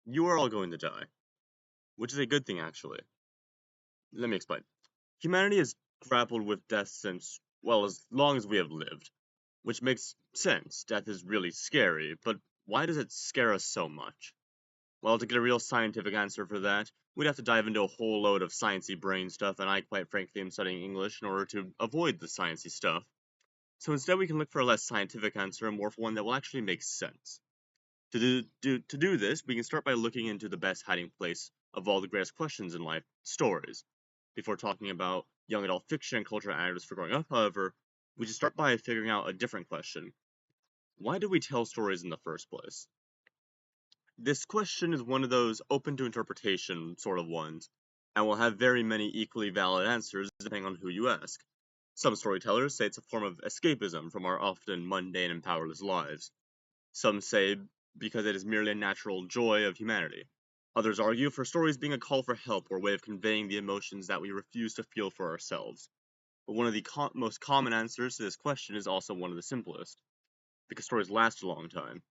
You are all going to die, which is a good thing actually. Let me explain. Humanity has grappled with death since, well, as long as we have lived, which makes sense. Death is really scary, but why does it scare us so much? Well, to get a real scientific answer for that, we'd have to dive into a whole load of sciencey brain stuff, and I quite frankly am studying English in order to avoid the sciencey stuff. So instead we can look for a less scientific answer and more for one that will actually make sense. To do this, we can start by looking into the best hiding place of all the greatest questions in life, stories. Before talking about young adult fiction and cultural narratives for growing up, however, we should start by figuring out a different question. Why do we tell stories in the first place? This question is one of those open to interpretation sort of ones, and will have very many equally valid answers depending on who you ask. Some storytellers say it's a form of escapism from our often mundane and powerless lives. Some say because it is merely a natural joy of humanity. Others argue for stories being a call for help or a way of conveying the emotions that we refuse to feel for ourselves. But one of the most common answers to this question is also one of the simplest, because stories last a long time.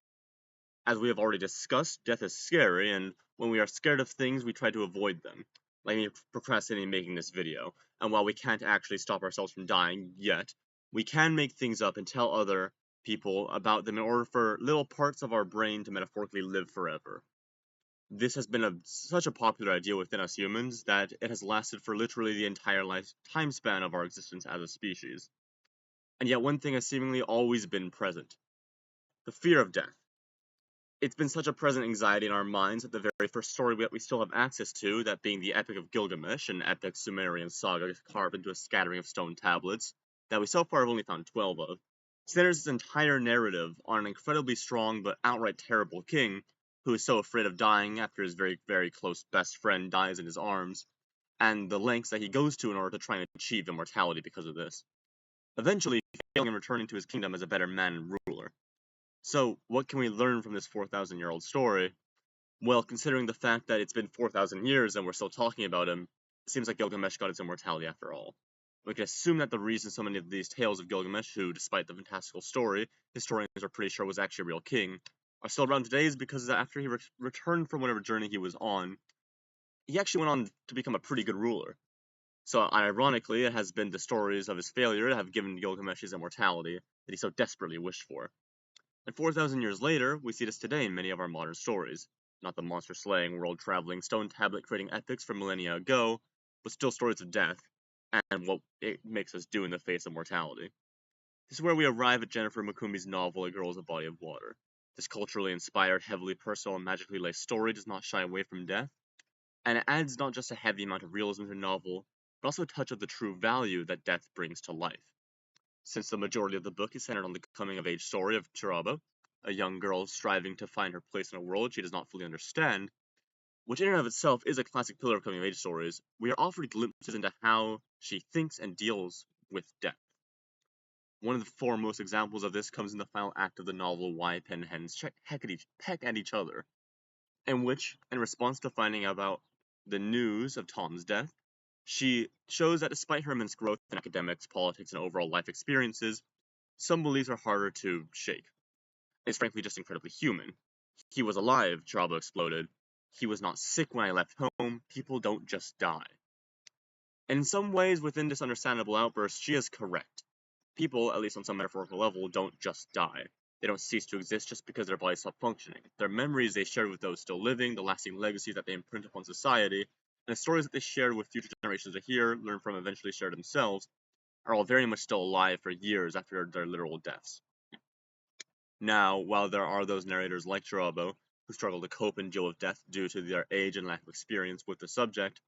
As we have already discussed, death is scary, and when we are scared of things, we try to avoid them, like me procrastinating making this video. And while we can't actually stop ourselves from dying yet, we can make things up and tell other people about them in order for little parts of our brain to metaphorically live forever. This has been such a popular idea within us humans that it has lasted for literally the entire time span of our existence as a species. And yet one thing has seemingly always been present: the fear of death. It's been such a present anxiety in our minds that the very first story that we still have access to, that being the Epic of Gilgamesh, an epic Sumerian saga carved into a scattering of stone tablets, that we so far have only found 12 of, centers its entire narrative on an incredibly strong but outright terrible king who is so afraid of dying after his very, very close best friend dies in his arms, and the lengths that he goes to in order to try and achieve immortality because of this. Eventually, failing and returning to his kingdom as a better man and ruler. So, what can we learn from this 4,000-year-old story? Well, considering the fact that it's been 4,000 years and we're still talking about him, it seems like Gilgamesh got his immortality after all. We can assume that the reason so many of these tales of Gilgamesh, who, despite the fantastical story, historians are pretty sure was actually a real king, are still around today is because after he returned from whatever journey he was on, he actually went on to become a pretty good ruler. So, ironically, it has been the stories of his failure that have given Gilgamesh his immortality that he so desperately wished for. And 4,000 years later, we see this today in many of our modern stories. Not the monster-slaying, world-traveling, stone tablet-creating epics from millennia ago, but still stories of death, and what it makes us do in the face of mortality. This is where we arrive at Jennifer Makumbi's novel, A Girl is a Body of Water. This culturally inspired, heavily personal, and magically laced story does not shy away from death, and it adds not just a heavy amount of realism to the novel, but also a touch of the true value that death brings to life. Since the majority of the book is centered on the coming-of-age story of Chirabo, a young girl striving to find her place in a world she does not fully understand, which in and of itself is a classic pillar of coming-of-age stories, we are offered glimpses into how she thinks and deals with death. One of the foremost examples of this comes in the final act of the novel Why Pen Hens Peck at Each Other, in which, in response to finding out about the news of Tom's death, she shows that despite her immense growth in academics, politics, and overall life experiences, some beliefs are harder to shake. It's frankly just incredibly human. He was alive, Chirabo exploded. He was not sick when I left home. People don't just die. And in some ways, within this understandable outburst, she is correct. People, at least on some metaphorical level, don't just die. They don't cease to exist just because their bodies stop functioning. Their memories they shared with those still living, the lasting legacies that they imprint upon society, and the stories that they shared with future generations to hear, learn from, eventually share themselves, are all very much still alive for years after their literal deaths. Now, while there are those narrators like Chirabo, who struggle to cope and deal with death due to their age and lack of experience with the subject,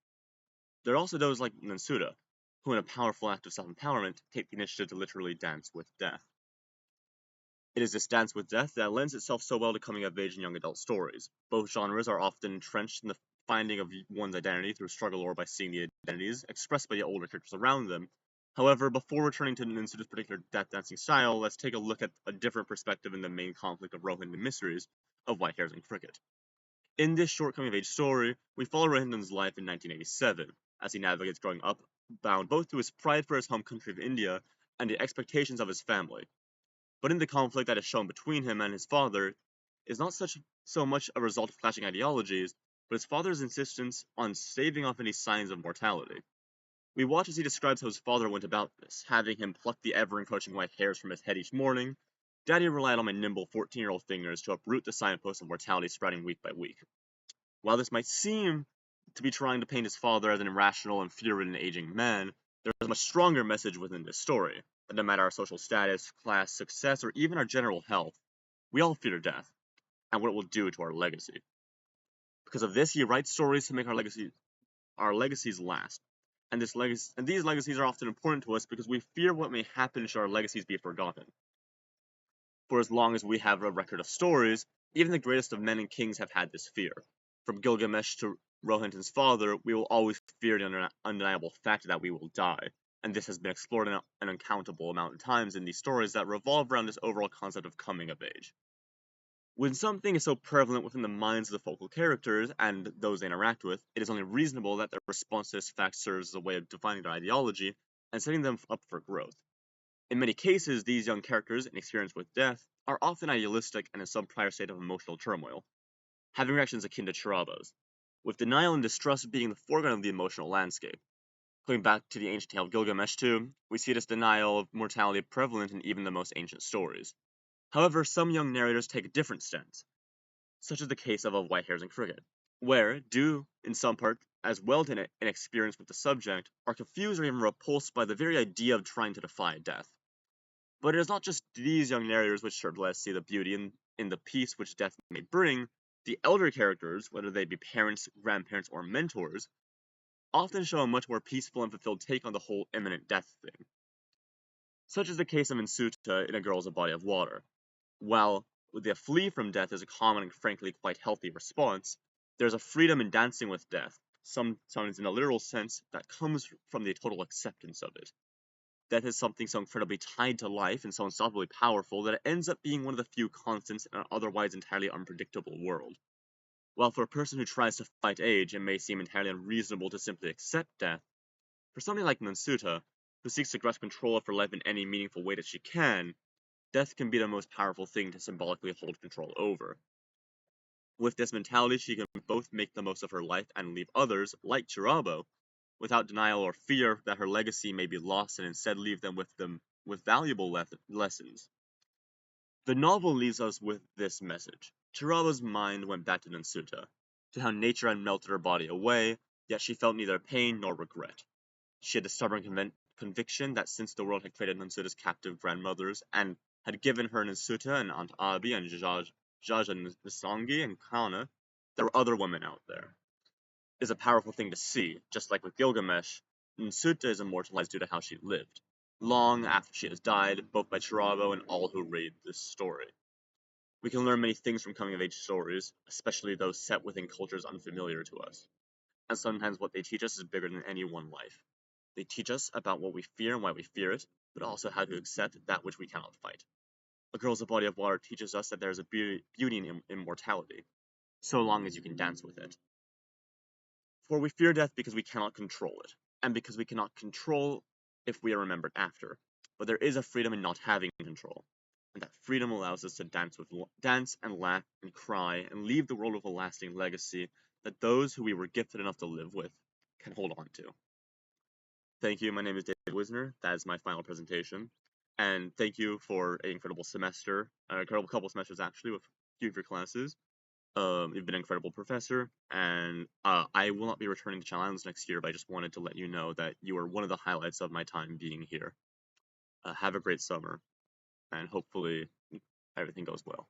there are also those like Nansuda, who in a powerful act of self-empowerment take the initiative to literally dance with death. It is this dance with death that lends itself so well to coming-of-age and young adult stories. Both genres are often entrenched in the finding of one's identity through struggle or by seeing the identities expressed by the older characters around them. However, before returning to Nansuda's particular death dancing style, let's take a look at a different perspective in the main conflict of Rohin and Mysteries of White Hairs and Cricket. In this short coming-of-age story, we follow Rohinton's life in 1987, as he navigates growing up, bound both to his pride for his home country of India and the expectations of his family. But in the conflict that is shown between him and his father, is not so much a result of clashing ideologies, but his father's insistence on staving off any signs of mortality. We watch as he describes how his father went about this, having him pluck the ever-encroaching white hairs from his head each morning. Daddy relied on my nimble 14-year-old fingers to uproot the signposts of mortality spreading week by week. While this might seem to be trying to paint his father as an irrational and fear-ridden aging man, there is a much stronger message within this story, that no matter our social status, class, success, or even our general health, we all fear death, and what it will do to our legacy. Because of this, he writes stories to make our legacies last. And these legacies are often important to us because we fear what may happen should our legacies be forgotten. For as long as we have a record of stories, even the greatest of men and kings have had this fear. From Gilgamesh to Rohinton's father, we will always fear the undeniable fact that we will die, and this has been explored an uncountable amount of times in these stories that revolve around this overall concept of coming of age. When something is so prevalent within the minds of the focal characters and those they interact with, it is only reasonable that their response to this fact serves as a way of defining their ideology and setting them up for growth. In many cases, these young characters, in experience with death, are often idealistic and in some prior state of emotional turmoil, having reactions akin to Chirabo's, with denial and distrust being the foreground of the emotional landscape. Going back to the ancient tale of Gilgamesh too, we see this denial of mortality prevalent in even the most ancient stories. However, some young narrators take a different stance, such as the case of White Hairs and Cricket, where, due in some part as well to inexperience with the subject, are confused or even repulsed by the very idea of trying to defy death. But it is not just these young narrators which nevertheless see the beauty in the peace which death may bring. The elder characters, whether they be parents, grandparents, or mentors, often show a much more peaceful and fulfilled take on the whole imminent death thing. Such is the case of Insuta in A Girl Is a Body of Water. While the flee from death is a common and frankly quite healthy response, there's a freedom in dancing with death, sometimes in a literal sense, that comes from the total acceptance of it. Death is something so incredibly tied to life and so unstoppably powerful that it ends up being one of the few constants in an otherwise entirely unpredictable world. While for a person who tries to fight age, it may seem entirely unreasonable to simply accept death, for somebody like Nansuta, who seeks to grasp control of her life in any meaningful way that she can, death can be the most powerful thing to symbolically hold control over. With this mentality, she can both make the most of her life and leave others, like Chirabo, without denial or fear that her legacy may be lost and instead leave them with valuable lessons. The novel leaves us with this message. Chirabo's mind went back to Nansuta, to how nature had melted her body away, yet she felt neither pain nor regret. She had the stubborn conviction that since the world had created Nansuta's captive grandmothers and had given her Nansuta and Aunt Abi and Jaja Nisangi and Kana, there were other women out there. It is a powerful thing to see. Just like with Gilgamesh, Nansuta is immortalized due to how she lived, long after she has died, both by Chirabo and all who read this story. We can learn many things from coming-of-age stories, especially those set within cultures unfamiliar to us. And sometimes what they teach us is bigger than any one life. They teach us about what we fear and why we fear it, but also how to accept that which we cannot fight. A Girl Is a Body of Water teaches us that there is a beauty in immortality, so long as you can dance with it. For we fear death because we cannot control it, and because we cannot control if we are remembered after. But there is a freedom in not having control, and that freedom allows us to dance and laugh and cry and leave the world with a lasting legacy that those who we were gifted enough to live with can hold on to. Thank you. My name is David Wisner. That is my final presentation. And thank you for an incredible semester, a incredible couple semesters actually, with a few of your classes. You've been an incredible professor, and I will not be returning to Channel Islands next year, but I just wanted to let you know that you are one of the highlights of my time being here. Have a great summer, and hopefully everything goes well.